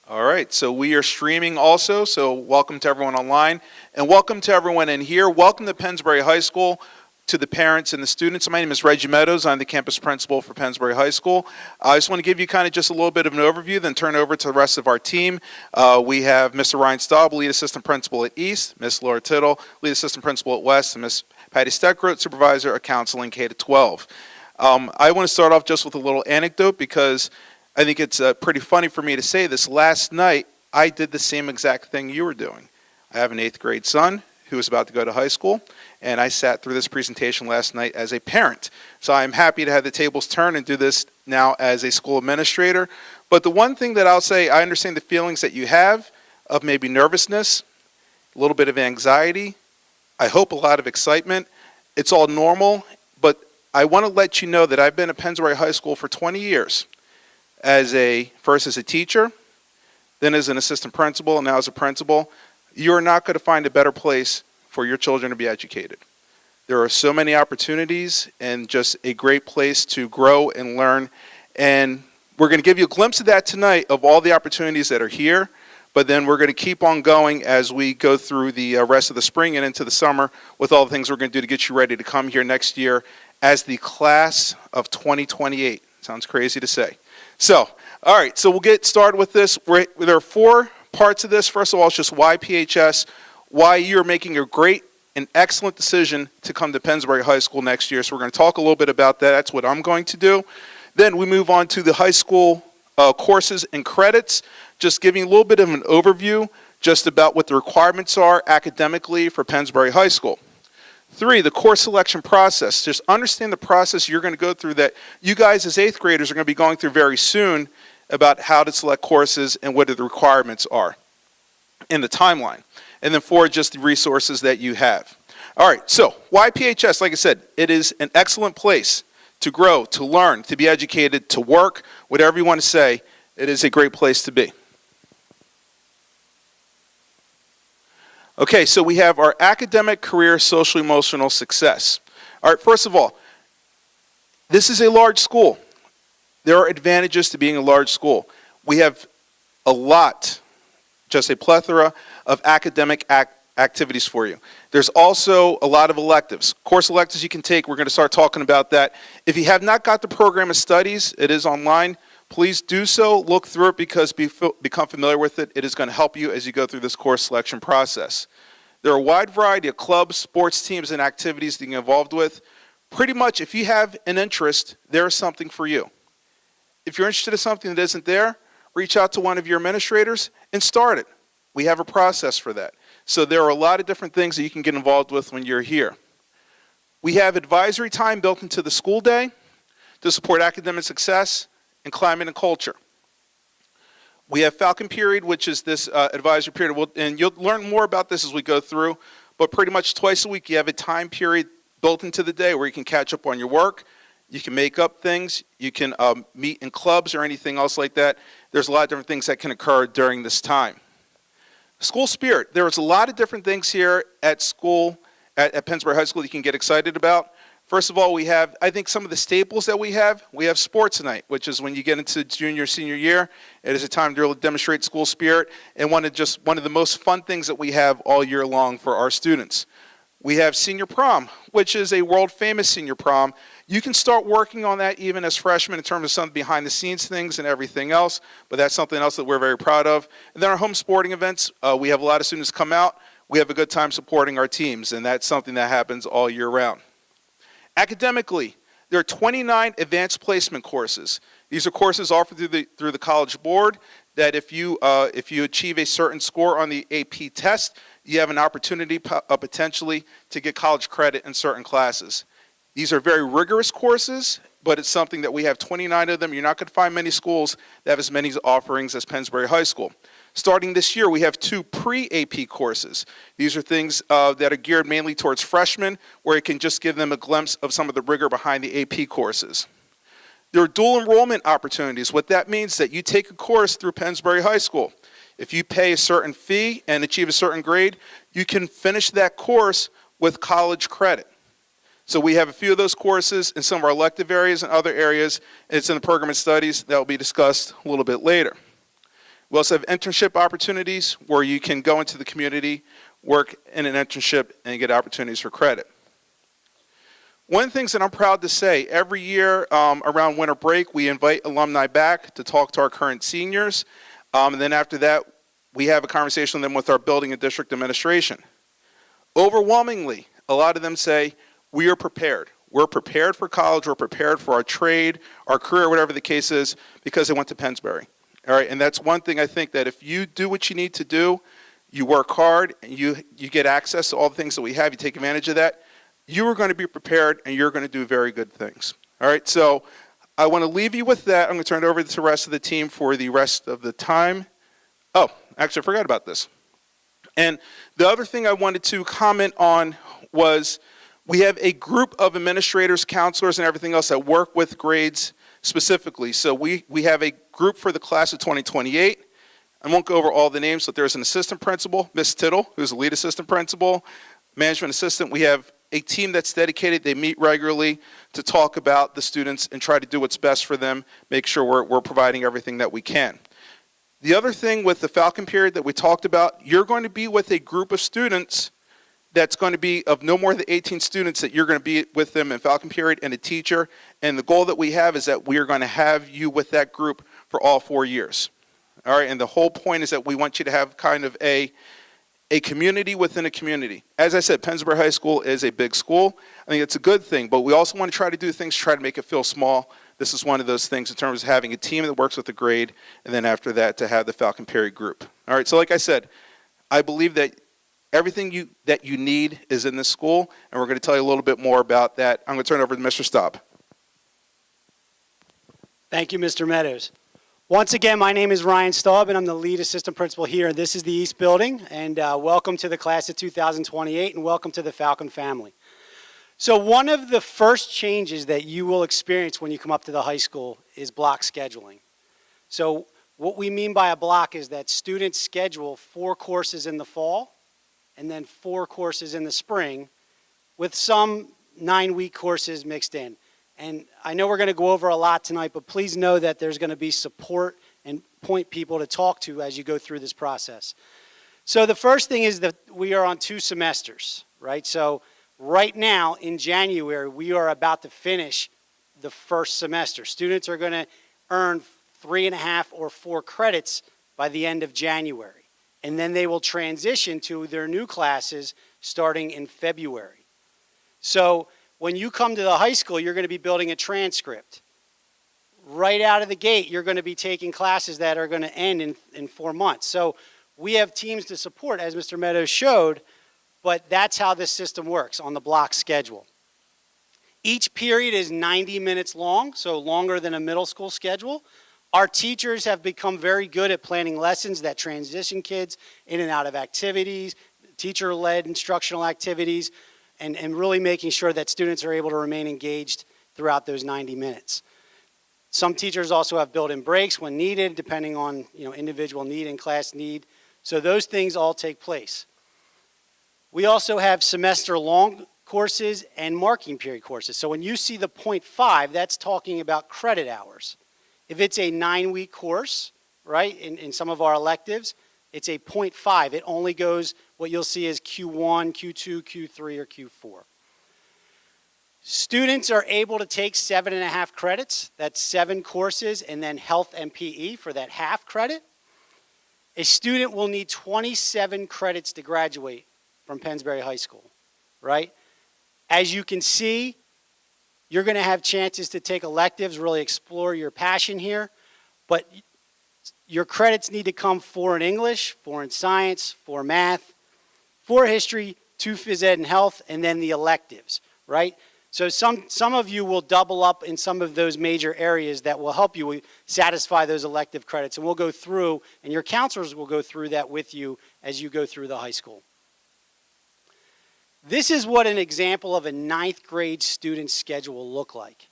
All right, so we are streaming also, so welcome to everyone online, and welcome to everyone in here. Welcome to Pennsbury High School, to the parents and the students. My name is Reggie Meadows. I'm the campus principal for Pennsbury High School. I just want to give you kind of just a little bit of an overview, then turn over to the rest of our team. We have Mr. Ryan Staub, lead assistant principal at East, Miss Laura Tittle, lead assistant principal at West, and Miss Patty Steckroth, supervisor of counseling K-12. I want to start off just with a little anecdote because I think it's pretty funny for me to say this. Last night, I did the same exact thing you were doing. I have an 8th grade son who is about to go to high school, and I sat through this presentation last night as a parent. So I'm happy to have the tables turn and do this now as a school administrator. But the one thing that I'll say, I understand the feelings that you have of maybe nervousness, a little bit of anxiety, I hope a lot of excitement. It's all normal, but I want to let you know that I've been at Pennsbury High School for 20 years. First as a teacher, then as an assistant principal, and now as a principal. You're not going to find a better place for your children to be educated. There are so many opportunities and just a great place to grow and learn. And we're going to give you a glimpse of that tonight of all the opportunities that are here. But then we're going to keep on going as we go through the rest of the spring and into the summer with all the things we're going to do to get you ready to come here next year as the class of 2028. Sounds crazy to say. So, all right, so we'll get started with this. There are 4 parts of this. First of all, it's just why PHS, why you're making a great and excellent decision to come to Pennsbury High School next year. So we're going to talk a little bit about that. That's what I'm going to do. Then we move on to the high school courses and credits, just giving a little bit of an overview just about what the requirements are academically for Pennsbury High School. 3, the course selection process. Just understand the process you're going to go through that you guys as 8th graders are going to be going through very soon about how to select courses and what the requirements are in the timeline. And then 4, just the resources that you have. All right, so why PHS? Like I said, it is an excellent place to grow, to learn, to be educated, to work, whatever you want to say. It is a great place to be. Okay, so we have our academic, career, social, emotional success. All right, first of all, this is a large school. There are advantages to being a large school. We have a lot, just a plethora of academic activities for you. There's also a lot of electives. Course electives you can take, we're going to start talking about that. If you have not got the program of studies, it is online. Please do so, look through it because become familiar with it. It is going to help you as you go through this course selection process. There are a wide variety of clubs, sports teams, and activities that you get involved with. Pretty much, if you have an interest, there is something for you. If you're interested in something that isn't there, reach out to one of your administrators and start it. We have a process for that. So there are a lot of different things that you can get involved with when you're here. We have advisory time built into the school day to support academic success and climate and culture. We have Falcon Period, which is this advisory period, and you'll learn more about this as we go through, but pretty much twice a week you have a time period built into the day where you can catch up on your work, you can make up things, you can meet in clubs or anything else like that. There's a lot of different things that can occur during this time. School spirit. There's a lot of different things here at school, at Pennsbury High School that you can get excited about. First of all, we have, I think, some of the staples that we have. We have sports night, which is when you get into junior, senior year. It is a time to really demonstrate school spirit and one of the most fun things that we have all year long for our students. We have senior prom, which is a world-famous senior prom. You can start working on that even as freshmen in terms of some behind-the-scenes things and everything else, but that's something else that we're very proud of. And then our home sporting events, we have a lot of students come out. We have a good time supporting our teams, and that's something that happens all year round. Academically, there are 29 advanced placement courses. These are courses offered through the College Board that if you achieve a certain score on the AP test, you have an opportunity potentially to get college credit in certain classes. These are very rigorous courses, but it's something that we have 29 of them. You're not going to find many schools that have as many offerings as Pennsbury High School. Starting this year, we have 2 pre-AP courses. These are things that are geared mainly towards freshmen, where it can just give them a glimpse of some of the rigor behind the AP courses. There are dual enrollment opportunities. What that means is that you take a course through Pennsbury High School. If you pay a certain fee and achieve a certain grade, you can finish that course with college credit. So we have a few of those courses in some of our elective areas and other areas. It's in the program of studies that will be discussed a little bit later. We also have internship opportunities where you can go into the community, work in an internship, and get opportunities for credit. One of the things that I'm proud to say, every year around winter break, we invite alumni back to talk to our current seniors. And then after that, we have a conversation with them with our building and district administration. Overwhelmingly, a lot of them say, we are prepared. We're prepared for college, we're prepared for our trade, our career, whatever the case is, because they went to Pennsbury. All right, and that's one thing I think that if you do what you need to do, you work hard, and you get access to all the things that we have, you take advantage of that, you are going to be prepared and you're going to do very good things. All right, so I want to leave you with that. I'm going to turn it over to the rest of the team for the rest of the time. Oh, actually, I forgot about this. And the other thing I wanted to comment on was we have a group of administrators, counselors, and everything else that work with grades specifically. So we have a group for the class of 2028. I won't go over all the names, but there's an assistant principal, Miss Tittle, who's the lead assistant principal, management assistant. We have a team that's dedicated. They meet regularly to talk about the students and try to do what's best for them, make sure we're providing everything that we can. The other thing with the Falcon period that we talked about, you're going to be with a group of students that's going to be of no more than 18 students that you're going to be with them in Falcon period and a teacher. And the goal that we have is that we are going to have you with that group for all 4 years. All right, and the whole point is that we want you to have kind of a community within a community. As I said, Pennsbury High School is a big school. I think it's a good thing, but we also want to try to do things to try to make it feel small. This is one of those things in terms of having a team that works with the grade, and then after that to have the Falcon period group. All right, so like I said, I believe that everything that you need is in this school, and we're going to tell you a little bit more about that. I'm going to turn it over to Mr. Staub. Thank you, Mr. Meadows. Once again, my name is Ryan Staub, and I'm the lead assistant principal here. This is the East Building, and welcome to the class of 2028, and welcome to the Falcon family. So one of the first changes that you will experience when you come up to the high school is block scheduling. So what we mean by a block is that students schedule 4 courses in the fall, and then 4 courses in the spring, with some 9-week courses mixed in. And I know we're going to go over a lot tonight, but please know that there's going to be support and point people to talk to as you go through this process. So the first thing is that we are on 2 semesters, right? So right now in January, we are about to finish the first semester. Students are going to earn 3.5 or 4 credits by the end of January. And then they will transition to their new classes starting in February. So when you come to the high school, you're going to be building a transcript. Right out of the gate, you're going to be taking classes that are going to end in 4 months. So we have teams to support, as Mr. Meadows showed, but that's how this system works on the block schedule. Each period is 90 minutes long, so longer than a middle school schedule. Our teachers have become very good at planning lessons that transition kids in and out of activities, teacher-led instructional activities, and really making sure that students are able to remain engaged throughout those 90 minutes. Some teachers also have built-in breaks when needed, depending on individual need and class need. So those things all take place. We also have semester-long courses and marking period courses. So when you see the 0.5, that's talking about credit hours. If it's a 9-week course, right, in some of our electives, it's a 0.5. It only goes, what you'll see is Q1, Q2, Q3, or Q4. Students are able to take 7.5 credits. That's 7 courses, and then health and PE for that half credit. A student will need 27 credits to graduate from Pennsbury High School, right? As you can see, you're going to have chances to take electives, really explore your passion here, but your credits need to come 4 in English, 4 in science, 4 math, 4 history, 2 phys ed and health, and then the electives, right? So some of you will double up in some of those major areas that will help you satisfy those elective credits, and we'll go through, and your counselors will go through that with you as you go through the high school. This is what an example of a 9th grade student schedule will look like.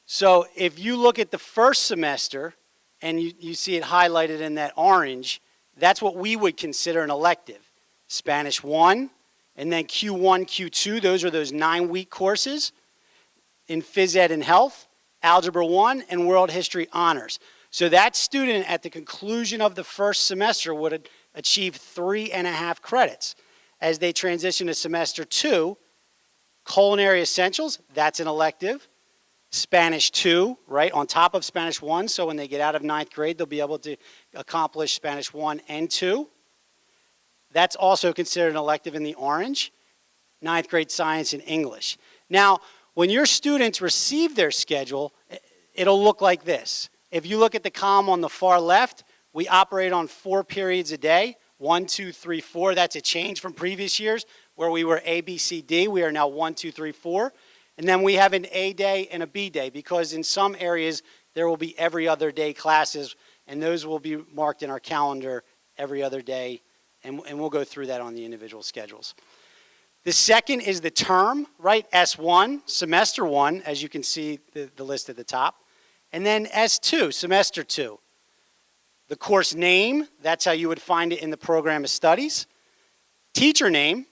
So if you look at the first semester, and you see it highlighted in that orange, that's what we would consider an elective. Spanish 1, and then Q1, Q2, those are those 9-week courses in phys ed and health, algebra 1, and world history honors. So that student at the conclusion of the first semester would achieve 3.5 credits. As they transition to semester 2, culinary essentials, that's an elective. Spanish 2, right, on top of Spanish 1, so when they get out of 9th grade, they'll be able to accomplish Spanish 1 and 2. That's also considered an elective in the orange, 9th grade science and English. Now, when your students receive their schedule, it'll look like this. If you look at the column on the far left, we operate on 4 periods a day, 1, 2, 3, 4. That's a change from previous years where we were A, B, C, D. We are now 1, 2, 3, 4. And then we have an A day and a B day because in some areas there will be every other day classes, and those will be marked in our calendar every other day, and we'll go through that on the individual schedules. The second is the term, right? S1, semester 1, as you can see the list at the top. And then S2, semester 2. The course name, that's how you would find it in the program of studies. Teacher name,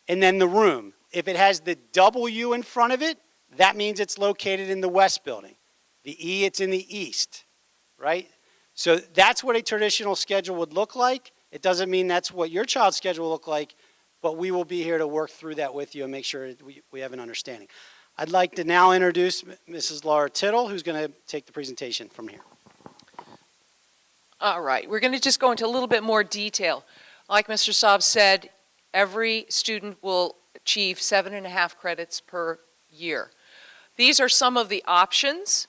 and then the room. If it has the W in front of it, that means it's located in the west building. The E, it's in the east, right? So that's what a traditional schedule would look like. It doesn't mean that's what your child's schedule will look like, but we will be here to work through that with you and make sure we have an understanding. I'd like to now introduce Mrs. Laura Tittle, who's going to take the presentation from here. All right, we're going to just go into a little bit more detail. Like Mr. Saab said, every student will achieve 7.5 credits per year. These are some of the options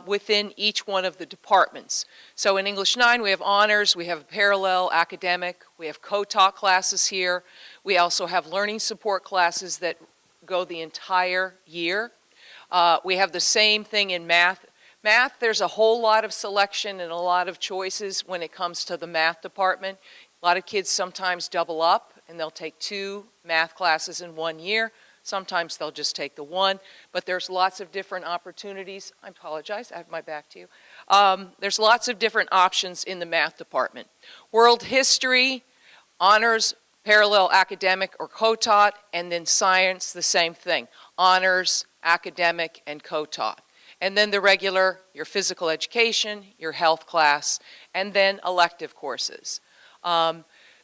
within each one of the departments. So in English 9, we have honors, we have parallel academic, we have co-taught classes here. We also have learning support classes that go the entire year. We have the same thing in math. Math, there's a whole lot of selection and a lot of choices when it comes to the math department. A lot of kids sometimes double up and they'll take 2 math classes in 1 year. Sometimes they'll just take the 1, but there's lots of different opportunities. I apologize, I have my back to you. There's lots of different options in the math department. World history, honors, parallel academic or co-taught, and then science, the same thing. Honors, academic, and co-taught. And then the regular, your physical education, your health class, and then elective courses.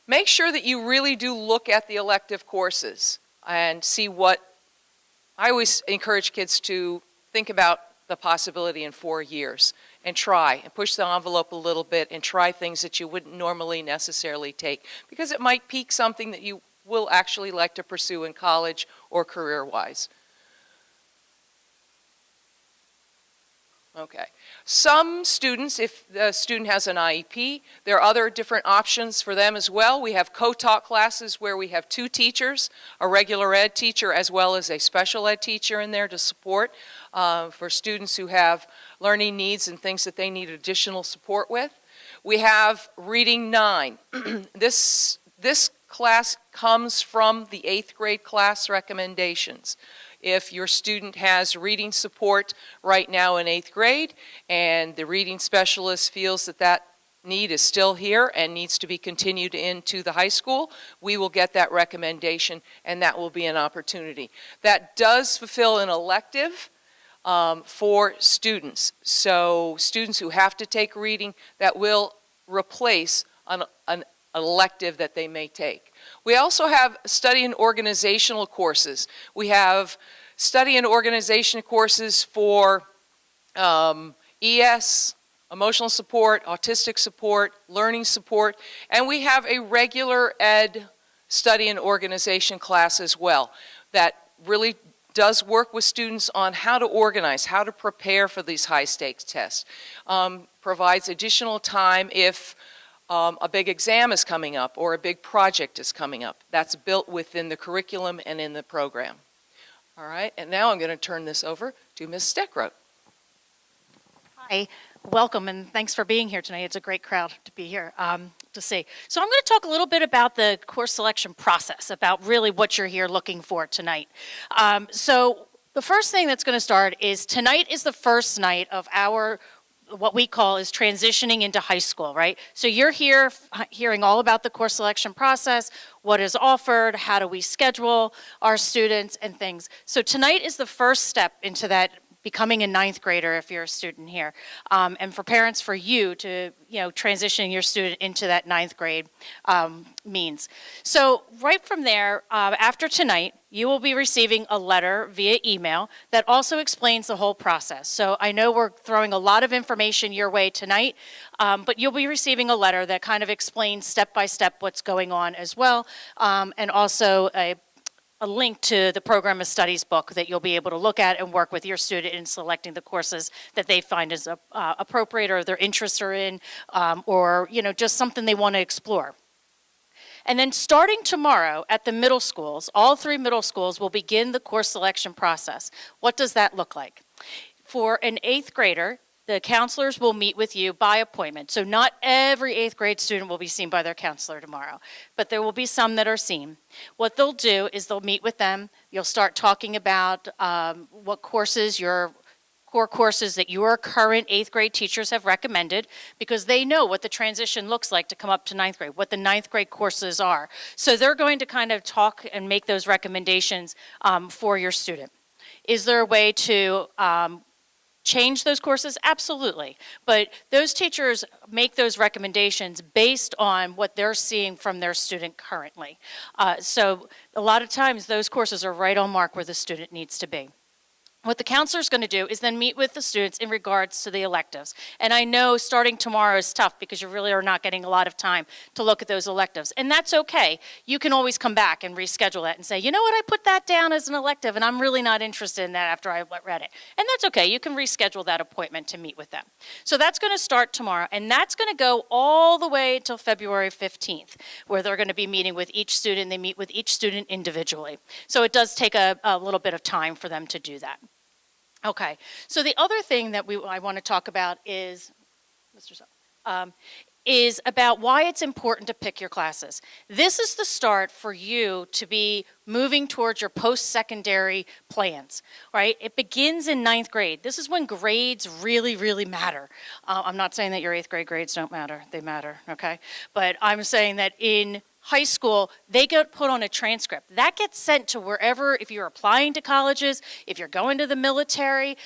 Make sure that you really do look at the elective courses and see what, I always encourage kids to think about the possibility in 4 years and try and push the envelope a little bit and try things that you wouldn't normally necessarily take because it might pique something that you will actually like to pursue in college or career-wise. Okay. Some students, if the student has an IEP, there are other different options for them as well. We have co-taught classes where we have 2 teachers, a regular ed teacher as well as a special ed teacher in there to support for students who have learning needs and things that they need additional support with. We have Reading 9. This class comes from the 8th grade class recommendations. If your student has reading support right now in 8th grade and the reading specialist feels that that need is still here and needs to be continued into the high school, we will get that recommendation and that will be an opportunity. That does fulfill an elective for students. So students who have to take reading, that will replace an elective that they may take. We also have study and organizational courses. We have study and organization courses for ES, emotional support, autistic support, learning support, and we have a regular ed study and organization class as well that really does work with students on how to organize, how to prepare for these high-stakes tests. Provides additional time if a big exam is coming up or a big project is coming up. That's built within the curriculum and in the program. All right, and now I'm going to turn this over to Ms. Steckroth. Hi, welcome, and thanks for being here tonight. It's a great crowd to be here to see. So I'm going to talk a little bit about the course selection process, about really what you're here looking for tonight. So the first thing that's going to start is tonight is the first night of our what we call is transitioning into high school, right? So you're here hearing all about the course selection process, what is offered, how do we schedule our students and things. So tonight is the first step into that becoming a ninth grader if you're a student here, and for parents, for you to, transitioning your student into that ninth grade means. So right from there, after tonight, you will be receiving a letter via email that also explains the whole process. So I know we're throwing a lot of information your way tonight, but you'll be receiving a letter that kind of explains step by step what's going on as well, and also a link to the program of studies book that you'll be able to look at and work with your student in selecting the courses that they find is appropriate or their interests are in, or just something they want to explore. And then starting tomorrow at the middle schools, all 3 middle schools will begin the course selection process. What does that look like? For an 8th grader, the counselors will meet with you by appointment. So not every 8th grade student will be seen by their counselor tomorrow, but there will be some that are seen. What they'll do is they'll meet with them. You'll start talking about what courses, your core courses that your current 8th grade teachers have recommended, because they know what the transition looks like to come up to 9th grade, what the 9th grade courses are. So they're going to kind of talk and make those recommendations for your student. Is there a way to change those courses? Absolutely. But those teachers make those recommendations based on what they're seeing from their student currently. So a lot of times those courses are right on mark where the student needs to be. What the counselor is going to do is then meet with the students in regards to the electives. And I know starting tomorrow is tough because you really are not getting a lot of time to look at those electives. And that's okay. You can always come back and reschedule that and say, you know what, I put that down as an elective and I'm really not interested in that after I read it. And that's okay. You can reschedule that appointment to meet with them. So that's going to start tomorrow, and that's going to go all the way until February 15th, where they're going to be meeting with each student. They meet with each student individually. So it does take a little bit of time for them to do that. Okay, so the other thing that I want to talk about is, is about why it's important to pick your classes. This is the start for you to be moving towards your post-secondary plans, right? It begins in 9th grade. This is when grades really, really matter. I'm not saying that your 8th grade grades don't matter. They matter, okay? But I'm saying that in high school, they get put on a transcript. That gets sent to wherever, if you're applying to colleges, if you're going to the military,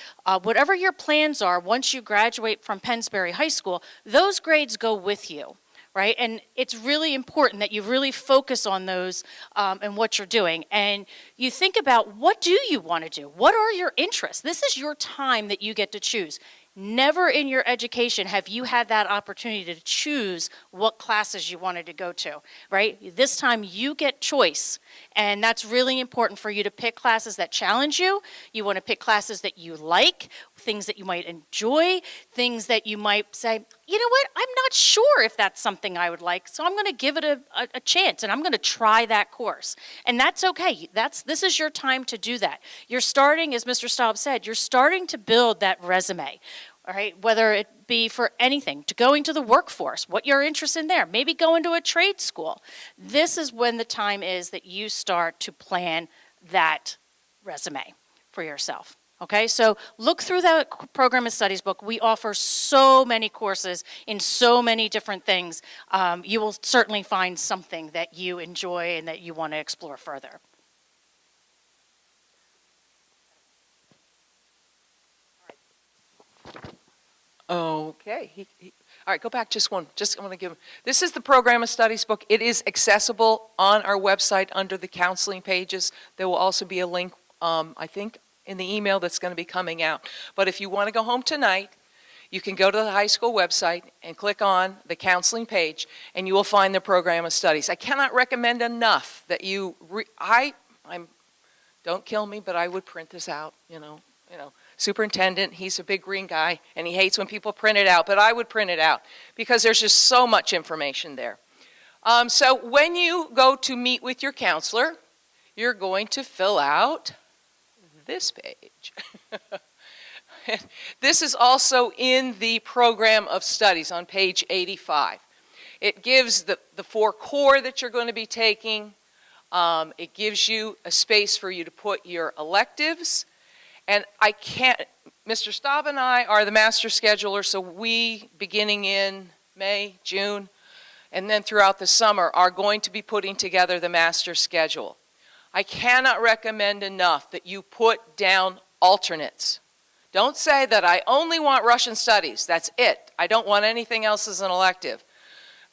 whatever your plans are, once you graduate from Pennsbury High School, those grades go with you, right? And it's really important that you really focus on those and what you're doing. And you think about, what do you want to do? What are your interests? This is your time that you get to choose. Never in your education have you had that opportunity to choose what classes you wanted to go to, right? This time you get choice, and that's really important for you to pick classes that challenge you. You want to pick classes that you like, things that you might enjoy, things that you might say, you know what, I'm not sure if that's something I would like, so I'm going to give it a chance, and I'm going to try that course. And that's okay. This is your time to do that. You're starting, as Mr. Staub said, you're starting to build that resume. All right, whether it be for anything, to going to the workforce, what you're interested in there, maybe going to a trade school. This is when the time is that you start to plan that resume for yourself. Okay, so look through that program of studies book. We offer so many courses in so many different things. You will certainly find something that you enjoy and that you want to explore further. Okay. All right, go back just one. I'm going to give him. This is the program of studies book. It is accessible on our website under the counseling pages. There will also be a link, I think, in the email that's going to be coming out. But if you want to go home tonight, you can go to the high school website and click on the counseling page, and you will find the program of studies. I cannot recommend enough that you. Don't kill me, but I would print this out. You know. Superintendent, he's a big green guy, and he hates when people print it out, but I would print it out because there's just so much information there. So when you go to meet with your counselor, you're going to fill out this page. This is also in the program of studies on page 85. It gives the 4 core that you're going to be taking. It gives you a space for you to put your electives. And Mr. Staub and I are the master scheduler, so we, beginning in May, June, and then throughout the summer, are going to be putting together the master schedule. I cannot recommend enough that you put down alternates. Don't say that I only want Russian studies. That's it. I don't want anything else as an elective.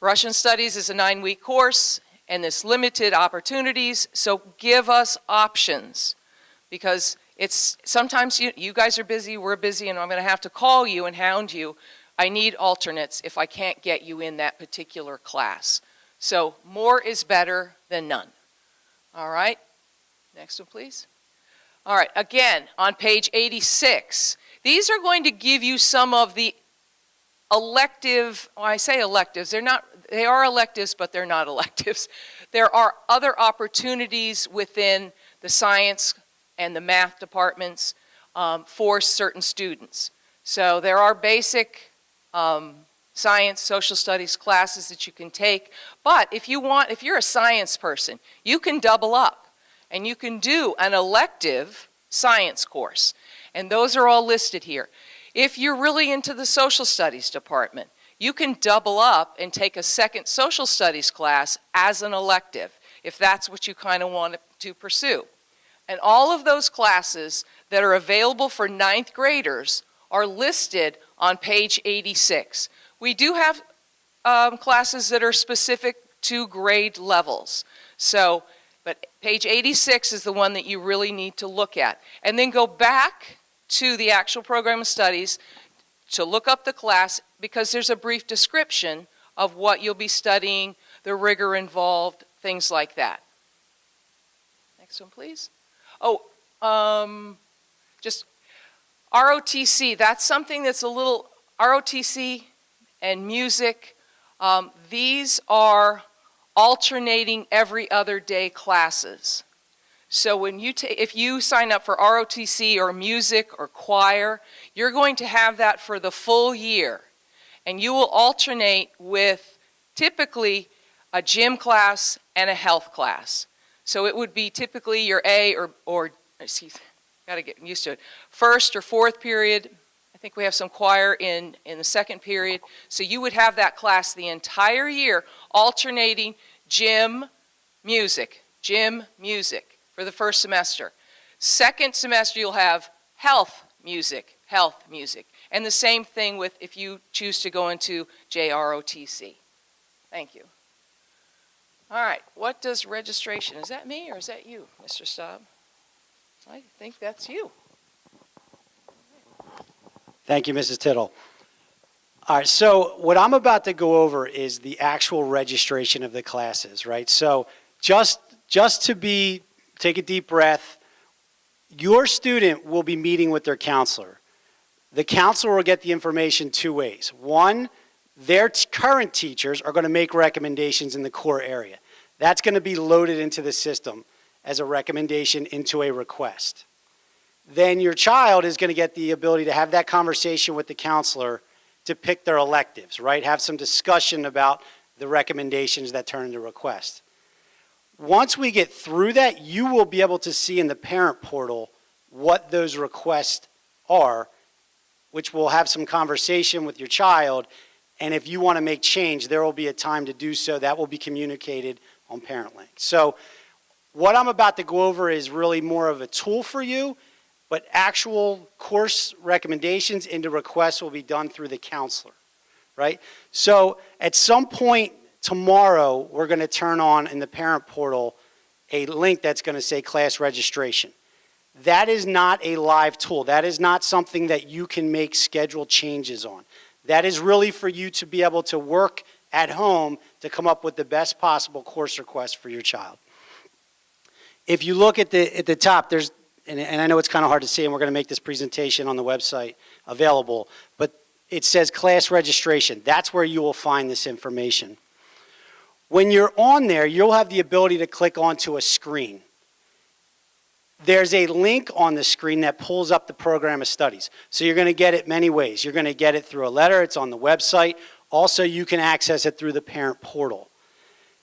Russian studies is a 9-week course and there's limited opportunities, so give us options because it's sometimes you guys are busy, we're busy, and I'm going to have to call you and hound you. I need alternates if I can't get you in that particular class. So more is better than none. All right, next one please. All right, again, on page 86, these are going to give you some of the elective, well, I say electives, they are electives, but they're not electives. There are other opportunities within the science and the math departments for certain students. So there are basic science, social studies classes that you can take, but if you're a science person, you can double up and you can do an elective science course, and those are all listed here. If you're really into the social studies department, you can double up and take a second social studies class as an elective, if that's what you kind of want to pursue. And all of those classes that are available for 9th graders are listed on page 86. We do have classes that are specific to grade levels. So, but page 86 is the one that you really need to look at. And then go back to the actual program of studies to look up the class because there's a brief description of what you'll be studying, the rigor involved, things like that. Next one, please. Oh, just ROTC, that's something that's a little, ROTC and music, these are alternating every other day classes. So when if you sign up for ROTC or music or choir, you're going to have that for the full year. And you will alternate with typically a gym class and a health class. So it would be typically your A or gotta get used to it, first or fourth period. I think we have some choir in the second period. So you would have that class the entire year alternating gym, music for the first semester. Second semester you'll have health music. And the same thing with if you choose to go into JROTC. Thank you. All right, what does registration, is that me or is that you, Mr. Staub? I think that's you. Thank you, Mrs. Tittle. All right, so what I'm about to go over is the actual registration of the classes, right? So just to take a deep breath, your student will be meeting with their counselor. The counselor will get the information 2 ways. One, their current teachers are going to make recommendations in the core area. That's going to be loaded into the system as a recommendation into a request. Then your child is going to get the ability to have that conversation with the counselor to pick their electives, right? Have some discussion about the recommendations that turn into requests. Once we get through that, you will be able to see in the parent portal what those requests are, which will have some conversation with your child. And if you want to make change, there will be a time to do so. That will be communicated on ParentLink. So what I'm about to go over is really more of a tool for you, but actual course recommendations into requests will be done through the counselor, right? So at some point tomorrow, we're going to turn on in the parent portal a link that's going to say class registration. That is not a live tool. That is not something that you can make schedule changes on. That is really for you to be able to work at home to come up with the best possible course request for your child. If you look at the top, there's, and I know it's kind of hard to see, and we're going to make this presentation on the website available, but it says class registration. That's where you will find this information. When you're on there, you'll have the ability to click onto a screen. There's a link on the screen that pulls up the program of studies. So you're going to get it many ways. You're going to get it through a letter. It's on the website. Also, you can access it through the parent portal.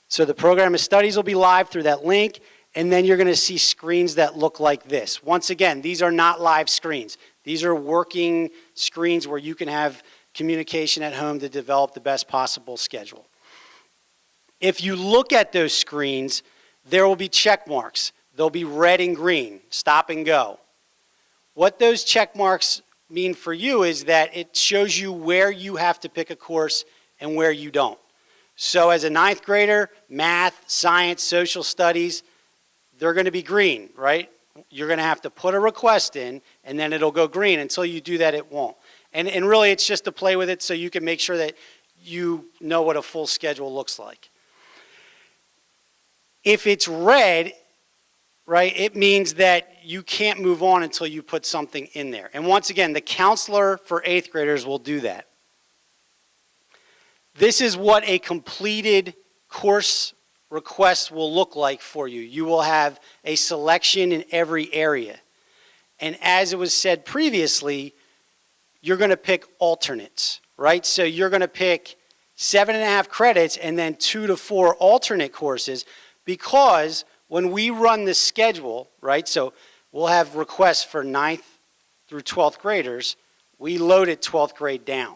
So the program of studies will be live through that link, and then you're going to see screens that look like this. Once again, these are not live screens. These are working screens where you can have communication at home to develop the best possible schedule. If you look at those screens, there will be check marks. They'll be red and green, stop and go. What those check marks mean for you is that it shows you where you have to pick a course and where you don't. So as a ninth grader, math, science, social studies, they're going to be green, right? You're going to have to put a request in, and then it'll go green. Until you do that, it won't. And really, it's just to play with it so you can make sure that you know what a full schedule looks like. If it's red, right, it means that you can't move on until you put something in there. And once again, the counselor for 8th graders will do that. This is what a completed course request will look like for you. You will have a selection in every area. And as it was said previously, you're going to pick alternates, right? So you're going to pick 7.5 credits and then 2 to 4 alternate courses, because when we run the schedule, right, so we'll have requests for 9th through 12th graders, we load it 12th grade down,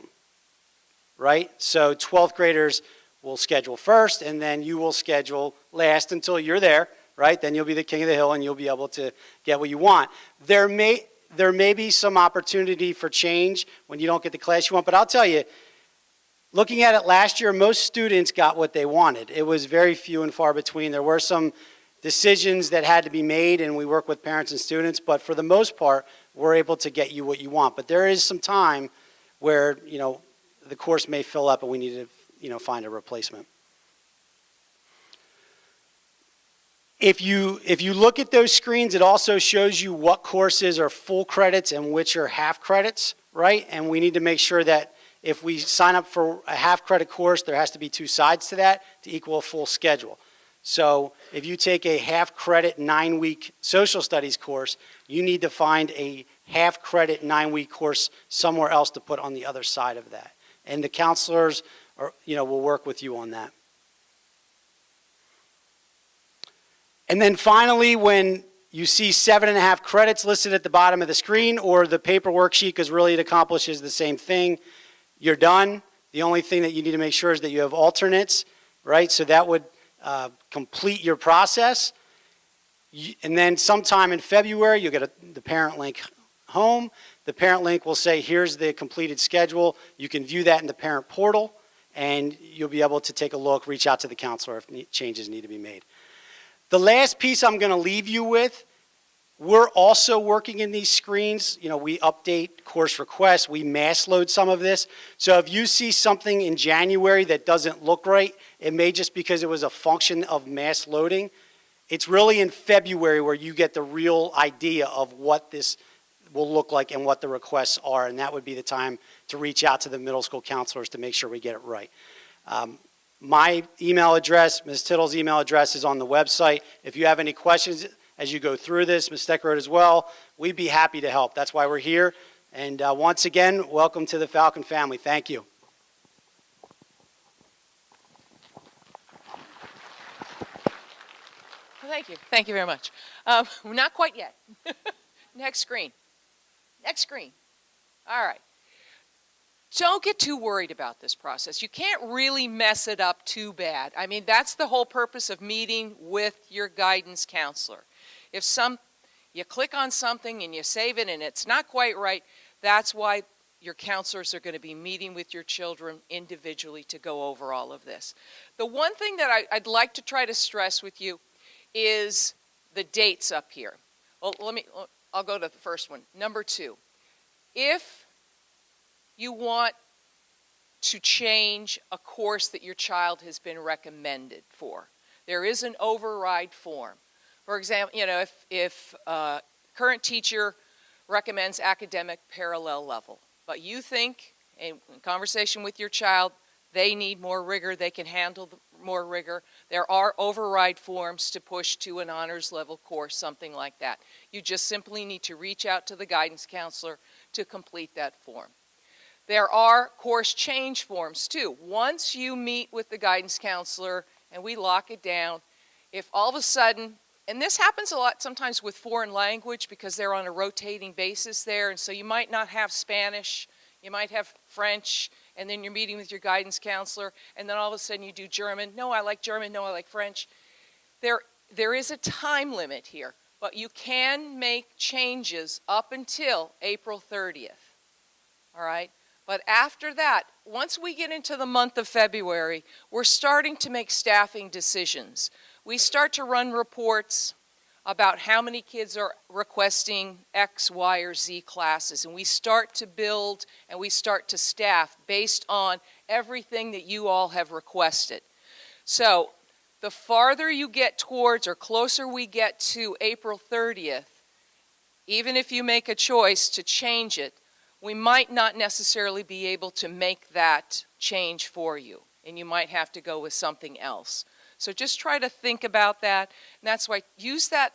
right? So 12th graders will schedule first, and then you will schedule last until you're there, right? Then you'll be the king of the hill and you'll be able to get what you want. There may be some opportunity for change when you don't get the class you want, but I'll tell you, looking at it last year, most students got what they wanted. It was very few and far between. There were some decisions that had to be made, and we work with parents and students, but for the most part, we're able to get you what you want. But there is some time where, you know, the course may fill up and we need to, you know, find a replacement. If you look at those screens, it also shows you what courses are full credits and which are half credits, right? And we need to make sure that if we sign up for a half credit course, there has to be 2 sides to that to equal a full schedule. So if you take a half credit 9-week social studies course, you need to find a half credit 9-week course somewhere else to put on the other side of that. And the counselors are, you know, will work with you on that. And then finally, when you see 7.5 credits listed at the bottom of the screen, or the paper worksheet, because really it accomplishes the same thing, you're done. The only thing that you need to make sure is that you have alternates, right? So that would complete your process. And then sometime in February, you'll get the parent link home. The parent link will say, here's the completed schedule. You can view that in the parent portal, and you'll be able to take a look, reach out to the counselor if changes need to be made. The last piece I'm going to leave you with, we're also working in these screens. You know, we update course requests. We mass load some of this. So if you see something in January that doesn't look right, it may just because it was a function of mass loading. It's really in February where you get the real idea of what this will look like and what the requests are, and that would be the time to reach out to the middle school counselors to make sure we get it right. My email address, Ms. Tittle's email address is on the website. If you have any questions as you go through this, Ms. Stecker as well, we'd be happy to help. That's why we're here. And once again, welcome to the Falcon family. Thank you. Well, thank you. Thank you very much. Not quite yet. Next screen. Next screen. All right. Don't get too worried about this process. You can't really mess it up too bad. I mean, that's the whole purpose of meeting with your guidance counselor. If you click on something and you save it and it's not quite right, that's why your counselors are going to be meeting with your children individually to go over all of this. The one thing that I'd like to try to stress with you is the dates up here. Well, I'll go to the first one. Number 2, if you want to change a course that your child has been recommended for, there is an override form. For example, you know, if current teacher recommends academic parallel level, but you think, in conversation with your child, they need more rigor, they can handle more rigor, there are override forms to push to an honors level course, something like that. You just simply need to reach out to the guidance counselor to complete that form. There are course change forms too. Once you meet with the guidance counselor and we lock it down, if all of a sudden, and this happens a lot sometimes with foreign language because they're on a rotating basis there, and so you might not have Spanish, you might have French, and then you're meeting with your guidance counselor, and then all of a sudden you do German. No, I like German. No, I like French. There is a time limit here, but you can make changes up until April 30th. all right? But after that, once we get into the month of February, we're starting to make staffing decisions. We start to run reports about how many kids are requesting X, Y, or Z classes, and we start to build and we start to staff based on everything that you all have requested. So the farther you get towards or closer we get to April 30th, even if you make a choice to change it, we might not necessarily be able to make that change for you, and you might have to go with something else. So just try to think about that, and that's why use that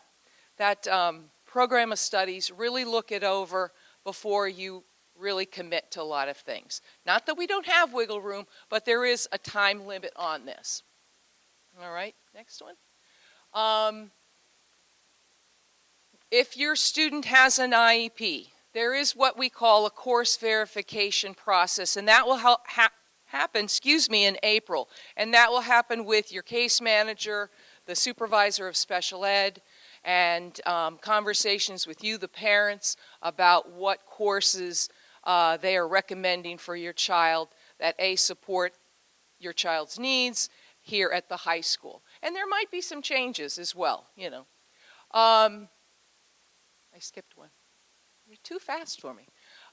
program of studies, really look it over before you really commit to a lot of things. Not that we don't have wiggle room, but there is a time limit on this. All right, next one. If your student has an IEP, there is what we call a course verification process, and that will happen, in April. And that will happen with your case manager, the supervisor of special ed, and conversations with you, the parents, about what courses they are recommending for your child that support your child's needs here at the high school. And there might be some changes as well, you know. I skipped one. You're too fast for me.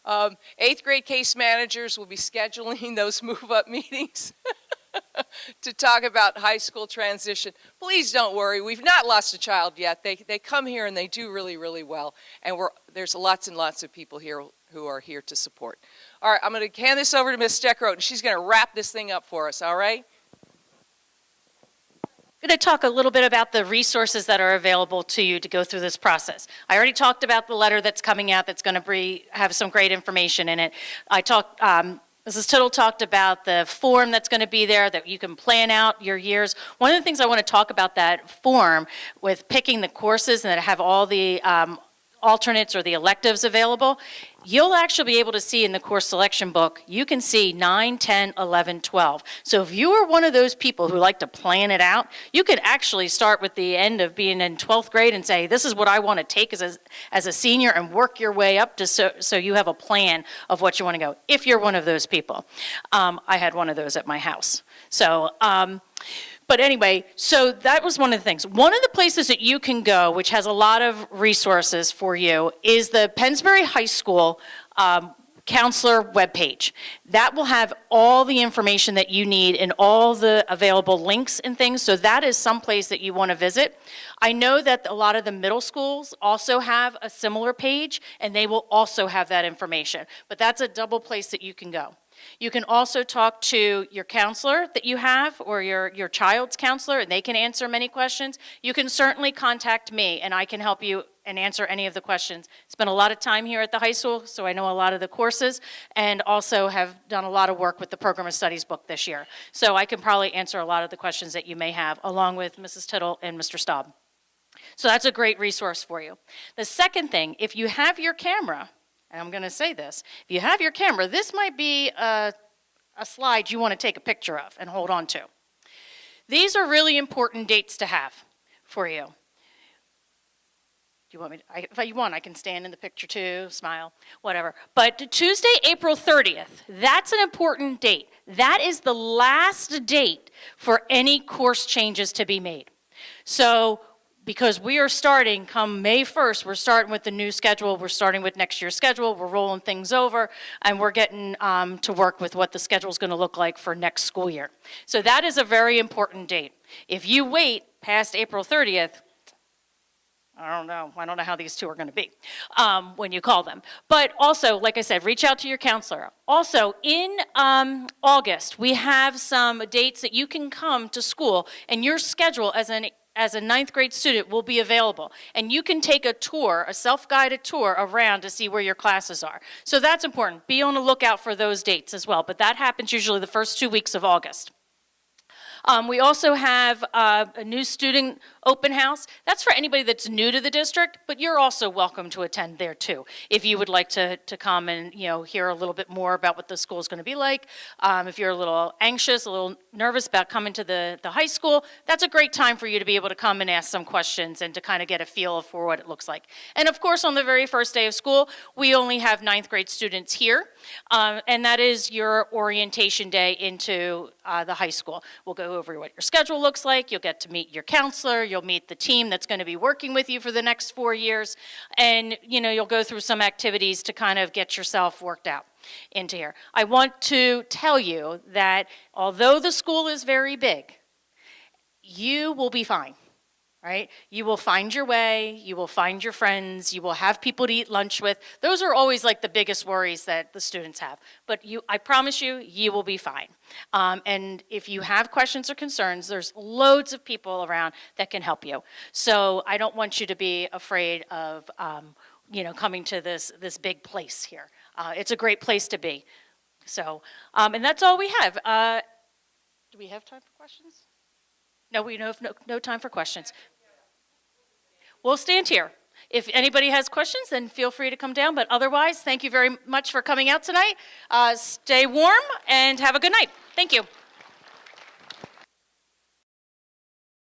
8th grade case managers will be scheduling those move-up meetings to talk about high school transition. Please don't worry. We've not lost a child yet. They come here and they do really, really well. And there's lots and lots of people here who are here to support. All right, I'm going to hand this over to Ms. Steckroth, and she's going to wrap this thing up for us, all right? I'm going to talk a little bit about the resources that are available to you to go through this process. I already talked about the letter that's coming out that's going to have some great information in it. Mrs. Tittle talked about the form that's going to be there that you can plan out your years. One of the things I want to talk about that form with picking the courses and that have all the alternates or the electives available, you'll actually be able to see in the course selection book, you can see 9, 10, 11, 12. So if you are one of those people who like to plan it out, you could actually start with the end of being in 12th grade and say, this is what I want to take as a senior, and work your way up to so you have a plan of what you want to go, if you're one of those people. I had one of those at my house. So, but anyway, so that was one of the things. One of the places that you can go, which has a lot of resources for you, is the Pennsbury High School counselor webpage. That will have all the information that you need and all the available links and things, so that is some place that you want to visit. I know that a lot of the middle schools also have a similar page, and they will also have that information, but that's a double place that you can go. You can also talk to your counselor that you have, or your child's counselor, and they can answer many questions. You can certainly contact me, and I can help you and answer any of the questions. Spent a lot of time here at the high school, so I know a lot of the courses, and also have done a lot of work with the Program of Studies book this year. So I can probably answer a lot of the questions that you may have, along with Mrs. Tittle and Mr. Staub. So that's a great resource for you. The second thing, if you have your camera, and I'm going to say this, if you have your camera, this might be a slide you want to take a picture of and hold on to. These are really important dates to have for you. Do you want me to, if you want, I can stand in the picture too, smile, whatever. But Tuesday, April 30th, that's an important date. That is the last date for any course changes to be made. So, because we are starting, come May 1st, we're starting with the new schedule, we're starting with next year's schedule, we're rolling things over, and we're getting to work with what the schedule is going to look like for next school year. So that is a very important date. If you wait past April 30th, I don't know how these two are going to be when you call them. But also, like I said, reach out to your counselor. Also, in August, we have some dates that you can come to school, and your schedule as a 9th grade student will be available. And you can take a tour, a self-guided tour around to see where your classes are. So that's important. Be on the lookout for those dates as well. But that happens usually the first 2 weeks of August. We also have a new student open house. That's for anybody that's new to the district, but you're also welcome to attend there too. If you would like to come and, hear a little bit more about what the school is going to be like. If you're a little anxious, a little nervous about coming to the high school, that's a great time for you to be able to come and ask some questions and to kind of get a feel for what it looks like. And of course, on the very first day of school, we only have 9th grade students here, and that is your orientation day into the high school. We'll go over what your schedule looks like. You'll get to meet your counselor. You'll meet the team that's going to be working with you for the next 4 years. And, you'll go through some activities to kind of get yourself worked out into here. I want to tell you that although the school is very big, you will be fine. Right? You will find your way, you will find your friends, you will have people to eat lunch with. Those are always like the biggest worries that the students have. But I promise you, you will be fine. And if you have questions or concerns, there's loads of people around that can help you. So I don't want you to be afraid of, coming to this big place here. It's a great place to be. So, and that's all we have. Do we have time for questions? No, we have no time for questions. We'll stand here. If anybody has questions, then feel free to come down. But otherwise, thank you very much for coming out tonight. Stay warm and have a good night. Thank you.